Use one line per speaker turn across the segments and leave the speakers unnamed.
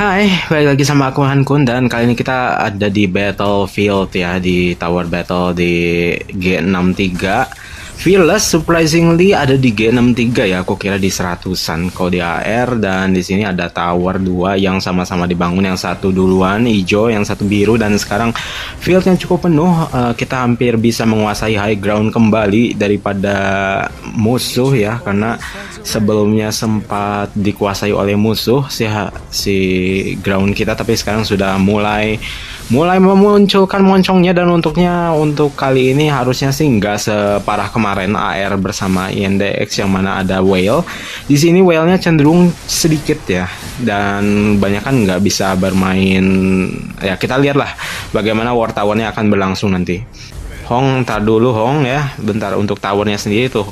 Hai, balik lagi sama aku Hankun dan kali ini kita ada di Battlefield ya, di Tower Battle di G63. Fearless surprisingly ada di G63 ya, aku kira di 100-an kalau di AR, dan di sini ada tower 2 yang sama-sama dibangun, yang satu duluan hijau, yang satu biru, dan sekarang fieldnya cukup penuh. Kita hampir bisa menguasai high ground kembali daripada musuh ya, karena sebelumnya sempat dikuasai oleh musuh si ground kita, tapi sekarang sudah mulai memunculkan moncongnya, dan untuk kali ini harusnya sih nggak separah kemarin AR bersama INDX yang mana ada whale. Di sini whale-nya cenderung sedikit ya, dan banyak kan nggak bisa bermain ya. Kita lihatlah bagaimana war tower-nya akan berlangsung nanti. Hong, ntar dulu Hong ya, bentar untuk towernya sendiri tuh.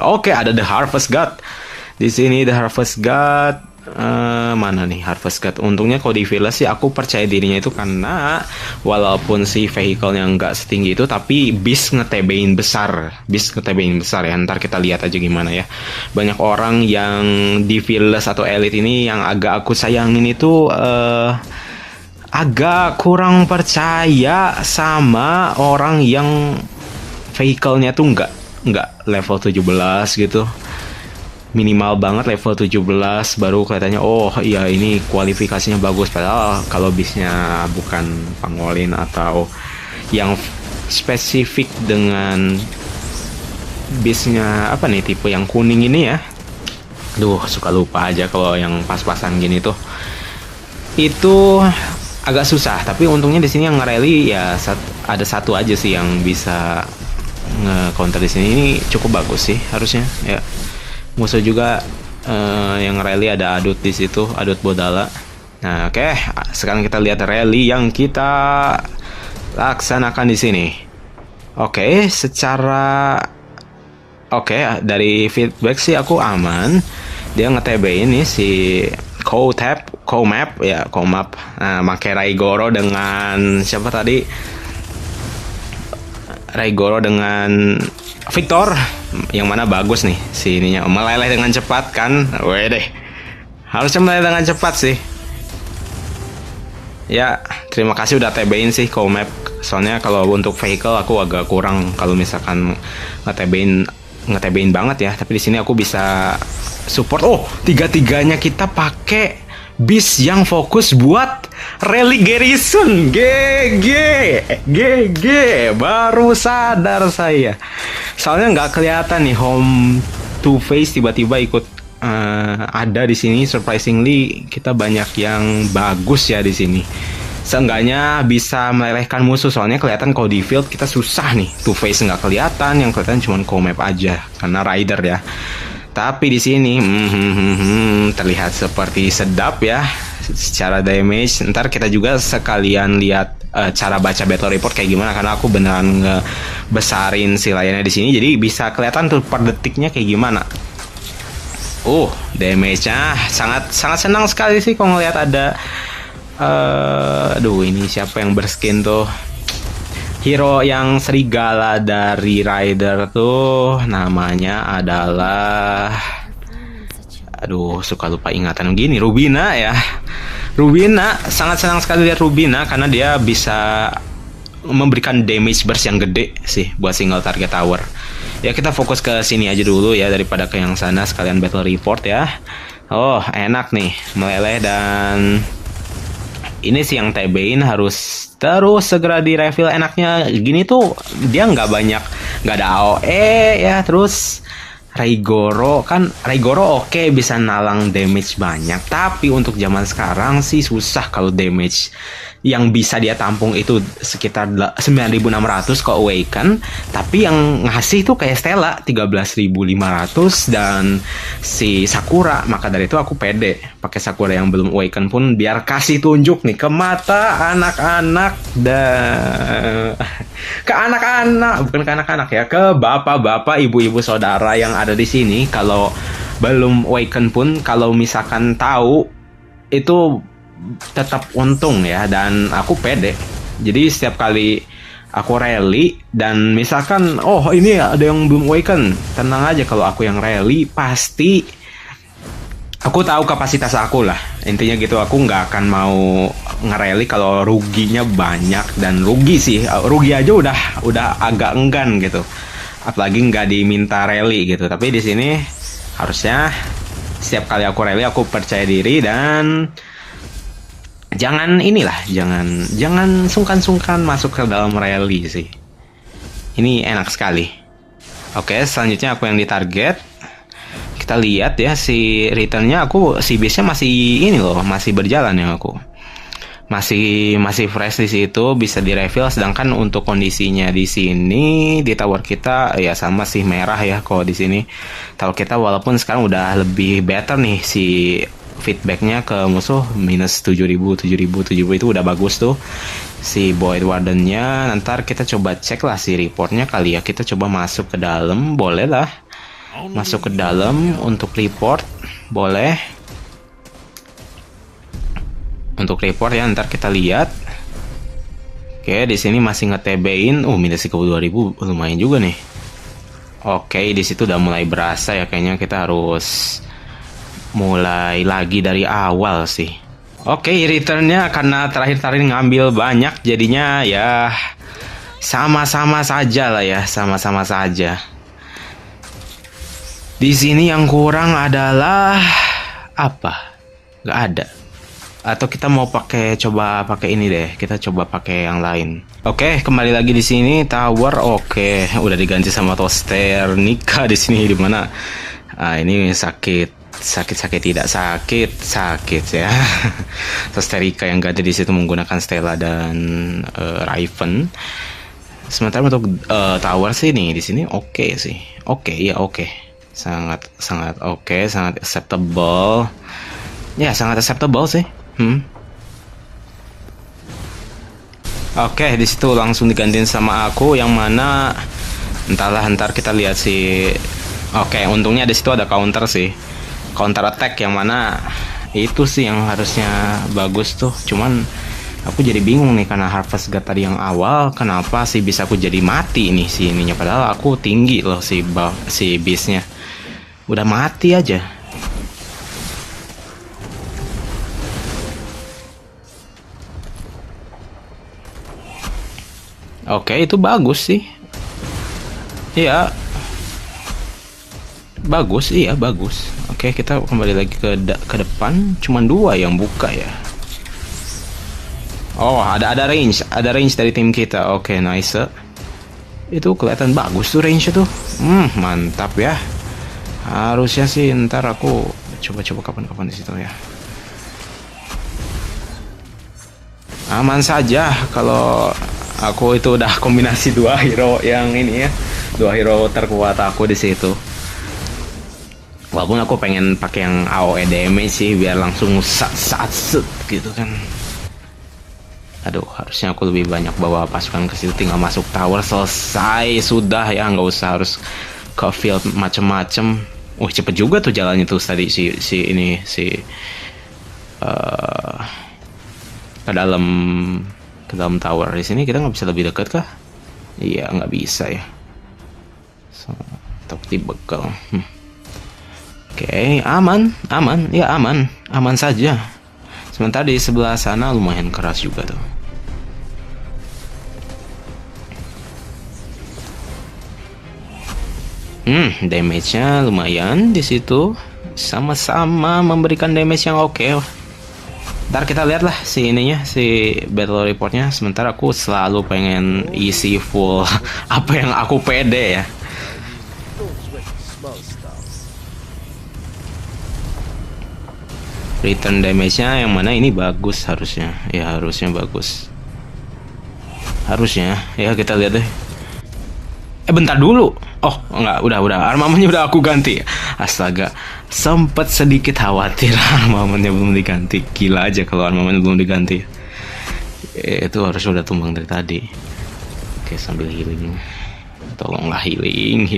Oke, ada The Harvest God. Di sini The Harvest God. Mana nih Harvest God? Untungnya kalau di Fearless sih aku percaya dirinya itu karena walaupun si vehicle-nya nggak setinggi itu, tapi Beast nge-TB-in besar. Ya. Ntar kita lihat aja gimana ya. Banyak orang yang di Fearless atau Elite ini yang agak aku sayangin itu agak kurang percaya sama orang yang vehicle-nya tuh nggak level 17 gitu. Minimal banget level 17 baru kelihatannya oh iya ini kualifikasinya bagus, padahal kalau bisnya bukan pangolin atau yang spesifik dengan bisnya apa nih, tipe yang kuning ini ya. Suka lupa aja kalau yang pas-pasan gini tuh. Itu agak susah, tapi untungnya di sini yang nge-rally ya ada satu aja sih yang bisa nge-counter di sini. Ini cukup bagus sih harusnya ya. Musuh juga yang rally ada Adut di situ, Adut Bodala. Nah, oke. Sekarang kita lihat rally yang kita laksanakan di sini. Oke, dari feedback sih aku aman. Dia nge-TB ini si Komap. Nah, pakai Raigoro dengan siapa tadi? Raigoro dengan Victor, yang mana bagus nih si ininya, meleleh dengan cepat kan. Deh, harusnya meleleh dengan cepat sih ya. Terima kasih udah TB-in sih Komap, soalnya kalau untuk vehicle aku agak kurang kalau misalkan nge-TB-in banget ya. Tapi di sini aku bisa support. Tiga-tiganya kita pakai bis yang fokus buat rally garrison. GG, baru sadar saya, soalnya nggak kelihatan nih home two face tiba-tiba ikut ada di sini. Surprisingly kita banyak yang bagus ya di sini, seenggaknya bisa melelehkan musuh. Soalnya kelihatan kalau di field kita susah nih, two face nggak kelihatan, yang kelihatan cuma Komap aja karena rider ya. Tapi di sini terlihat seperti sedap ya secara damage. Ntar kita juga sekalian lihat cara baca battle report kayak gimana, karena aku beneran ngebesarin si layarnya di sini, jadi bisa kelihatan tuh per detiknya kayak gimana. Damage-nya sangat senang sekali sih kalau ngelihat ada ini siapa yang berskin tuh, hero yang serigala dari Rider tuh, namanya adalah suka lupa ingatan gini. Rubina ya. Rubina, sangat senang sekali lihat Rubina karena dia bisa memberikan damage burst yang gede sih buat single target tower. Ya kita fokus ke sini aja dulu ya daripada ke yang sana, sekalian battle report ya. Enak nih meleleh, dan ini sih yang TB-in harus terus segera di reveal. Enaknya gini tuh dia nggak ada AOE ya. Terus Raigoro oke, bisa nalang damage banyak, tapi untuk zaman sekarang sih susah kalau damage yang bisa dia tampung itu sekitar 9.600 ke Awaken, tapi yang ngasih tuh kayak Stella 13.500 dan si Sakura. Maka dari itu aku pede pakai Sakura yang belum Awaken pun, biar kasih tunjuk nih ke mata anak-anak bukan ke anak-anak ya, ke bapak-bapak, ibu-ibu, saudara yang ada di sini. Kalau belum Awaken pun, kalau misalkan tahu itu tetap untung ya, dan aku pede. Jadi setiap kali aku rally dan misalkan ini ada yang belum Awaken, tenang aja, kalau aku yang rally pasti Aku tahu kapasitas aku lah, intinya gitu. Aku nggak akan mau ngereli kalau ruginya banyak, dan rugi sih, rugi aja udah agak enggan gitu, apalagi nggak diminta rally gitu. Tapi di sini harusnya setiap kali aku rally aku percaya diri, dan jangan inilah, jangan sungkan-sungkan masuk ke dalam rally sih. Ini enak sekali. Oke, selanjutnya aku yang ditarget. Kita lihat ya, si returnnya aku, si base-nya masih ini loh, masih berjalan ya. Aku masih fresh di situ, bisa di refill. Sedangkan untuk kondisinya di sini di tower kita ya sama sih, merah ya. Kalau di sini tower kita walaupun sekarang udah lebih better nih, si feedbacknya ke musuh minus 7000 itu udah bagus tuh. Si Void Wardennya nanti kita coba cek lah si reportnya kali ya. Kita coba masuk ke dalam, boleh lah. Masuk ke dalam untuk report, boleh. Untuk report ya, ntar kita lihat. Oke, di sini masih nge-TB-in. Minus 32.000 lumayan juga nih. Oke, di situ udah mulai berasa ya, kayaknya kita harus mulai lagi dari awal sih. Oke, returnnya karena terakhir ngambil banyak, jadinya ya sama-sama saja lah ya, sama-sama saja. Di sini yang kurang adalah apa? Gak ada. Atau kita mau coba pakai ini deh. Kita coba pakai yang lain. Oke, kembali lagi di sini tower. Oke, udah diganti sama Toaster Nika di sini, di mana? Ini sakit tidak sakit ya. Tosterika yang ganti di situ menggunakan Stella dan Raven. Sementara untuk tower sih nih di sini oke sih. Oke. Sangat oke, sangat acceptable. Ya, sangat acceptable sih. Oke, di situ langsung digantiin sama aku, yang mana entahlah, ntar kita lihat sih. Oke, untungnya di situ ada counter sih. Counter attack yang mana itu sih yang harusnya bagus tuh. Cuman aku jadi bingung nih karena Harvest God tadi yang awal, kenapa sih bisa aku jadi mati nih si ininya, padahal aku tinggi loh si beastnya. Udah mati aja. Oke, itu bagus sih. Iya. Bagus. Oke, kita kembali lagi ke depan. Cuman 2 yang buka ya. Oh, ada range dari tim kita. Oke, nice. Itu kelihatan bagus tuh range tuh. Mantap ya. Harusnya sih ntar aku coba kapan-kapan di situ ya. Aman saja kalau aku itu udah kombinasi 2 hero yang ini ya. 2 hero terkuat aku di situ. Walaupun aku pengen pakai yang AOE damage sih biar langsung sat gitu kan. Aduh, harusnya aku lebih banyak bawa pasukan ke situ, tinggal masuk tower selesai sudah ya, nggak usah harus ke field macem-macem. Cepet juga tuh jalannya tuh tadi si ke dalam tower. Di sini kita nggak bisa lebih dekat kah? Iya, nggak bisa ya. Tapi bekal. Oke, aman saja. Sementara di sebelah sana lumayan keras juga tuh. Damage-nya lumayan di situ, sama-sama memberikan damage yang oke. Ntar kita lihat lah si ininya, si battle reportnya. Sementara aku selalu pengen isi full apa yang aku pede ya. Return damage-nya yang mana ini bagus harusnya. Ya, harusnya bagus. Harusnya. Ya, kita lihat deh. Bentar dulu. Oh, enggak, udah. Armamennya udah aku ganti. Astaga. Sempet sedikit khawatir armamennya belum diganti. Gila aja kalau armamennya belum diganti. Itu harusnya udah tumbang dari tadi. Oke, sambil healing. Tolonglah healing.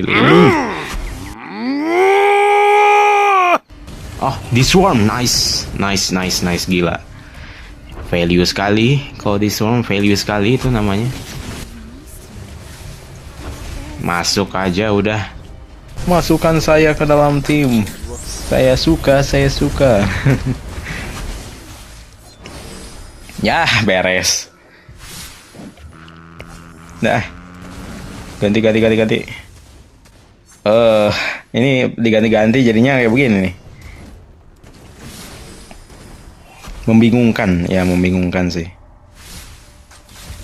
Oh, this swarm, nice, gila. Value sekali, kalau this swarm value sekali itu namanya. Masuk aja udah. Masukkan saya ke dalam tim. Saya suka, saya suka. Ya, beres. Dah. Ganti. Ini diganti-ganti jadinya kayak begini nih. Membingungkan sih.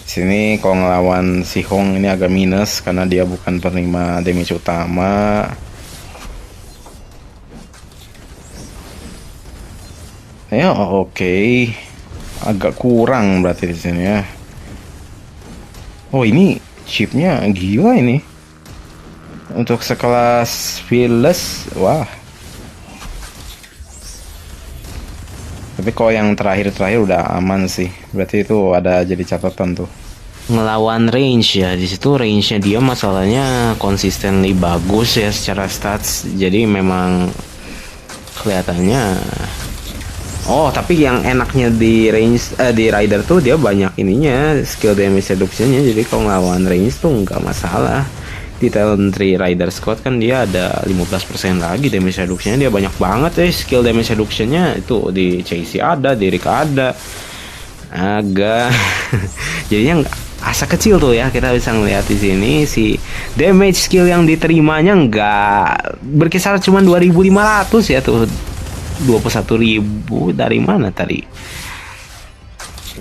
Sini kalau ngelawan si Hong ini agak minus karena dia bukan penerima damage utama. Ya oke. Agak kurang berarti di sini ya. Oh ini chipnya gila ini. Untuk sekelas Fearless, wah. Tapi kalau yang terakhir udah aman sih. Berarti itu ada jadi catatan tuh. Ngelawan range ya, di situ range-nya dia masalahnya consistently bagus ya secara stats. Jadi memang kelihatannya. Oh, tapi yang enaknya di range di rider tuh dia banyak ininya, skill damage reduction-nya. Jadi kalau ngelawan range tuh nggak masalah. Di Talon 3 Rider Squad kan dia ada 15% lagi damage reduction-nya, dia banyak banget skill damage reduction-nya. Itu di Chasey ada, di Rick ada. Agak jadinya asa kecil tuh ya, kita bisa ngeliat di sini si damage skill yang diterimanya nggak berkisar cuma 2.500 ya tuh. 21.000 dari mana tadi?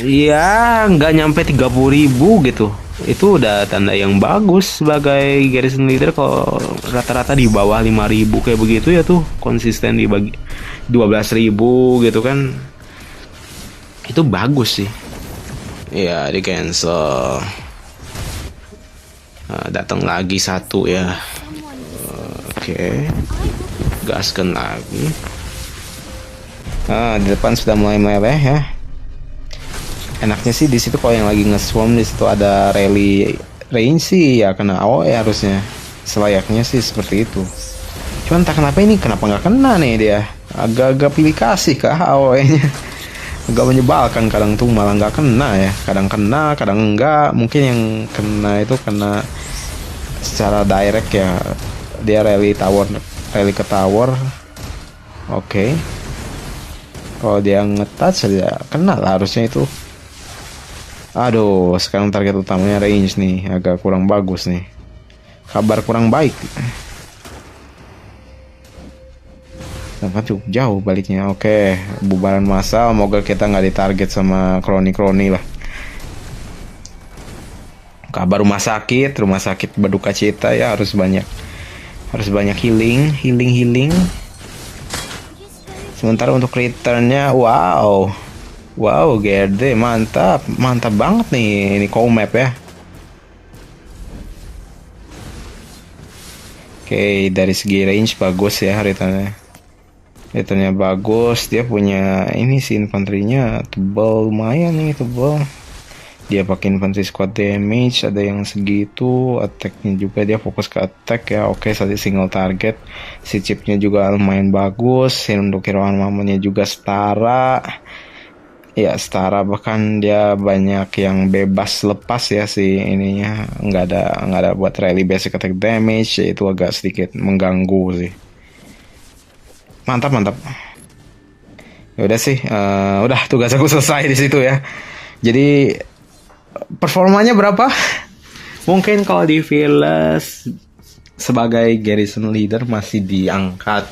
Ya nggak nyampe 30.000 gitu. Itu udah tanda yang bagus sebagai garrison leader. Kalau rata-rata di bawah 5.000 kayak begitu ya tuh konsisten di bagi 12.000 gitu kan, itu bagus sih ya. Di cancel, datang lagi satu ya. Oke. Gaskan lagi. Di depan sudah mulai meleleh ya. Enaknya sih di situ kalau yang lagi nge-swarm di situ ada rally range sih ya kena AOE harusnya. Selayaknya sih seperti itu. Cuman tak kenapa ini kenapa nggak kena nih dia. Agak-agak pilih kasih ke AOE-nya. Agak menyebalkan, kadang tuh malah nggak kena ya. Kadang kena, kadang enggak. Mungkin yang kena itu kena secara direct ya. Dia rally ke tower. Oke. Kalau dia nge-touch ya kena lah harusnya itu. Aduh, sekarang target utamanya range nih, agak kurang bagus nih. Kabar kurang baik. Tempat cukup jauh baliknya. Oke, bubaran massal. Moga kita nggak ditarget sama kroni-kroni lah. Kabar rumah sakit berduka cita ya, harus banyak healing. Sementara untuk returnnya, wow, GRD mantap banget nih ini co-map ya. Oke, dari segi range bagus ya returnnya bagus. Dia punya ini sih infanterinya tebal, lumayan nih tebal. Dia pakai infantry squad damage ada yang segitu, attacknya juga dia fokus ke attack ya. Oke, tadi single target. Si chipnya juga lumayan bagus. Untuk hero armamennya juga setara. Ya setara, bahkan dia banyak yang bebas lepas ya si ininya, nggak ada buat rally basic attack damage ya, itu agak sedikit mengganggu sih. Mantap. Ya udah sih, udah tugas aku selesai di situ ya. Jadi performanya berapa? Mungkin kalau di Fearless sebagai garrison leader masih di angka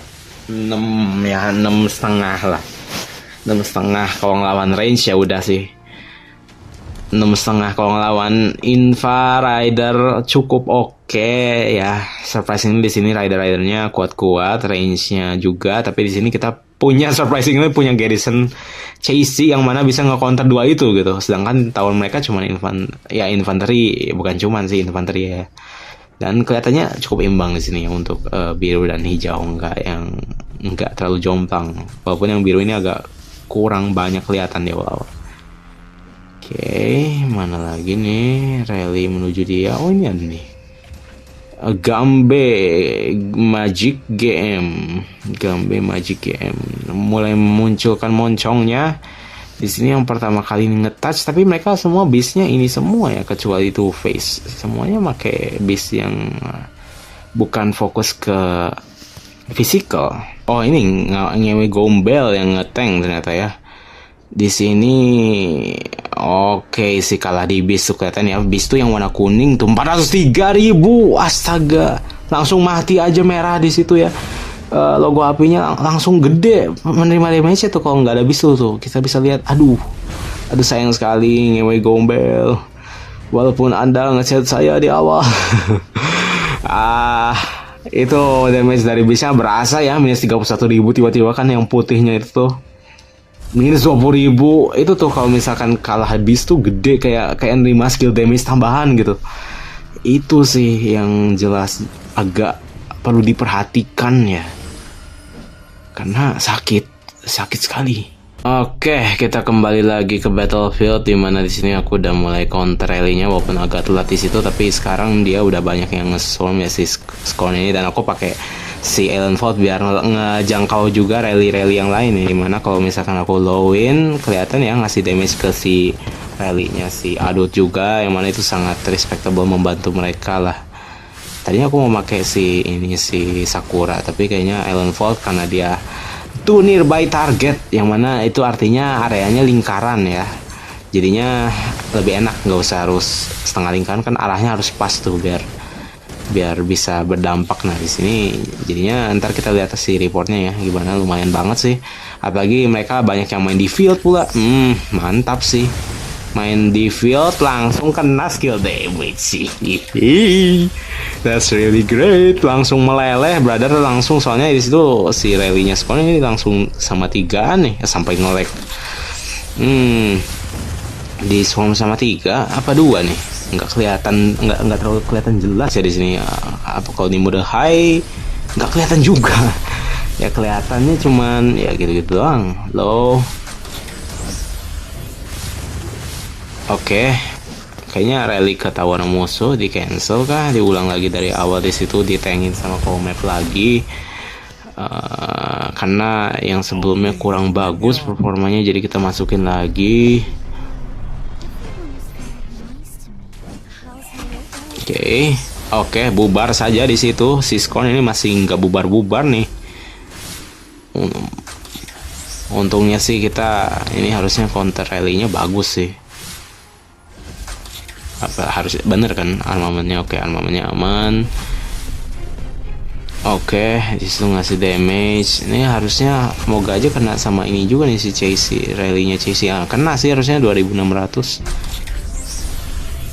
6 ya, 6,5 lah. 6,5 kalau ngelawan range ya udah sih 6,5. Kalau ngelawan Infa Rider cukup oke ya. Surprisingly di sini ridernya kuat-kuat, range-nya juga. Tapi di sini kita punya punya garrison Chasey yang mana bisa nge-counter dua itu gitu. Sedangkan tahun mereka cuma infanteri, bukan cuman sih infanteri ya. Dan kelihatannya cukup imbang di sini untuk biru dan hijau, nggak terlalu jomplang. Walaupun yang biru ini agak kurang banyak kelihatan di awal. Oke, mana lagi nih rally menuju dia? Oh ini ada nih. Gambe Magic Game mulai memunculkan moncongnya. Di sini yang pertama kali nge-touch, tapi mereka semua beast-nya ini semua ya, kecuali Two Face. Semuanya pakai beast yang bukan fokus ke physical. Oh ini ngewe gombel yang ngetank ternyata ya. Di sini oke sih kalah di Beast tuh kelihatan ya. Beast tuh yang warna kuning tuh 403.000. Astaga. Langsung mati aja merah di situ ya. Logo apinya langsung gede menerima damage tuh kalau nggak ada Beast tuh. Kita bisa lihat aduh sayang sekali ngewe gombel. Walaupun Anda nge-chat saya di awal. Itu damage dari Beastnya berasa ya, minus 31.000 tiba-tiba kan yang putihnya itu tuh minus 20.000. Itu tuh kalau misalkan kalah habis tuh gede kayak nerima skill damage tambahan gitu. Itu sih yang jelas agak perlu diperhatikan ya, karena sakit sekali. Oke, kita kembali lagi ke Battlefield, dimana di sini aku udah mulai counter rally-nya walaupun agak telat di situ, tapi sekarang dia udah banyak yang nge-storm ya si Scorn ini, dan aku pakai si Alien Vault biar ngejangkau juga rally-rally yang lain ya, dimana kalau misalkan aku low-in kelihatan ya ngasih damage ke si rally-nya si Adult juga, yang mana itu sangat respectable, membantu mereka lah. Tadinya aku mau pakai si Sakura, tapi kayaknya Alien Vault karena dia to nearby target, yang mana itu artinya areanya lingkaran ya, jadinya lebih enak, nggak usah harus setengah lingkaran, kan arahnya harus pas tuh biar bisa berdampak. Nah di sini jadinya ntar kita lihat si reportnya ya gimana, lumayan banget sih, apalagi mereka banyak yang main di field pula. Mantap sih, main di field langsung kena skill damage sih. That's really great, langsung meleleh brother, langsung, soalnya di situ si rally-nya Scorn ini langsung sama 3 nih sampai nge-lag. Di swarm sama 3 apa 2 nih? Nggak kelihatan, nggak terlalu kelihatan jelas ya di sini. Apa kalau di mode high nggak kelihatan juga. Ya kelihatannya cuman ya gitu-gitu doang. Low. Oke. Kayaknya rally ketahuan musuh, di cancel kah? Diulang lagi dari awal, di situ ditengin sama co-map lagi. Karena yang sebelumnya kurang bagus performanya, jadi kita masukin lagi. Oke, bubar saja di situ. Si Scorn ini masih nggak bubar-bubar nih. Untungnya sih kita ini harusnya counter rally-nya bagus sih. Apa harus bener kan armamennya? Oke, armamennya aman. Oke, disitu ngasih damage. Ini harusnya semoga aja kena sama ini juga nih si Chasey, rally-nya Chasey. Kena sih harusnya 2600.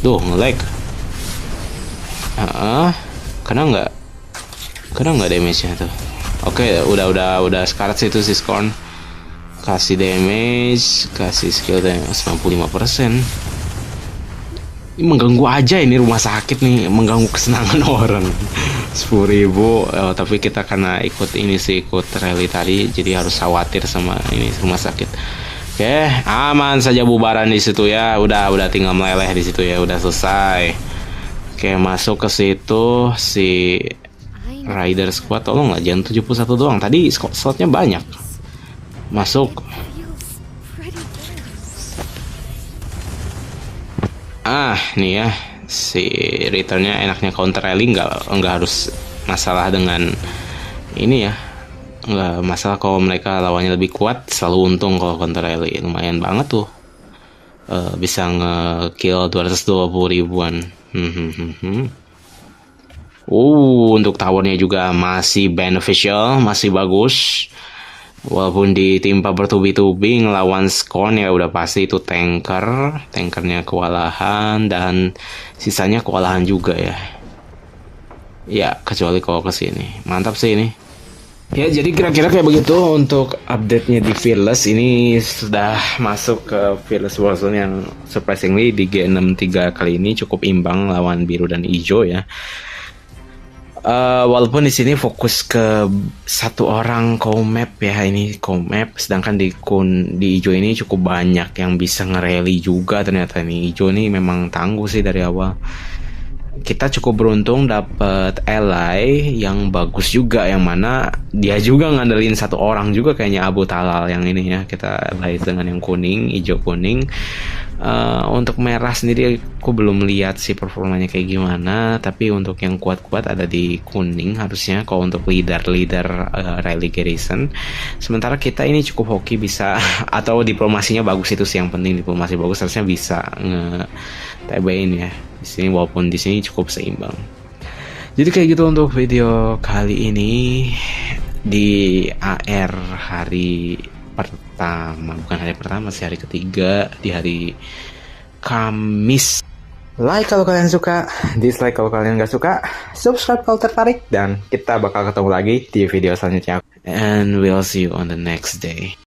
Duh, nge-lag. Kena nggak damage-nya tuh? Oke, udah sekarat situ si Scorn. Kasih damage, kasih skill damage 95%. Ini mengganggu aja, ini rumah sakit nih, mengganggu kesenangan orang. 10.000. Tapi kita karena ikut rally tadi, jadi harus khawatir sama ini rumah sakit. Oke, aman saja bubaran di situ ya. Udah tinggal meleleh di situ ya, udah selesai. Oke, masuk ke situ si Rider Squad, tolong lah jangan 71 doang. Tadi slotnya banyak. Masuk. Nih ya, si returnnya enaknya counter rally, nggak harus masalah dengan ini ya, nggak masalah kalau mereka lawannya lebih kuat, selalu untung kalau counter rally. Lumayan banget tuh, bisa nge-kill 220.000-an. Untuk towernya juga masih beneficial, masih bagus. Walaupun ditimpa bertubi-tubi ngelawan Scorn ya udah pasti itu tankernya kewalahan, dan sisanya kewalahan juga ya. Ya kecuali kalau kesini, mantap sih ini. Ya jadi kira-kira kayak begitu untuk update-nya di Fearless. Ini sudah masuk ke Fearless Warzone yang surprisingly di G63 kali ini cukup imbang lawan biru dan hijau ya. Walaupun di sini fokus ke satu orang co-map ya, ini co-map, sedangkan di hijau ini cukup banyak yang bisa nge-rally juga. Ternyata nih hijau ini memang tangguh sih dari awal. Kita cukup beruntung dapat ally yang bagus juga, yang mana dia juga ngandelin satu orang juga kayaknya, Abu Talal yang ini ya. Kita ally dengan yang kuning, hijau kuning. Untuk merah sendiri aku belum lihat sih performanya kayak gimana, tapi untuk yang kuat-kuat ada di kuning harusnya kalau untuk leader Riley Garrison. Sementara kita ini cukup hoki bisa atau diplomasinya bagus, itu sih yang penting, diplomasi bagus harusnya bisa nge-TB-in ya di sini, walaupun di sini cukup seimbang. Jadi kayak gitu untuk video kali ini di AR hari pertama, bukan hari pertama sih, hari ketiga di hari Kamis. Like kalau kalian suka, dislike kalau kalian nggak suka, subscribe kalau tertarik, dan kita bakal ketemu lagi di video selanjutnya. And we'll see you on the next day.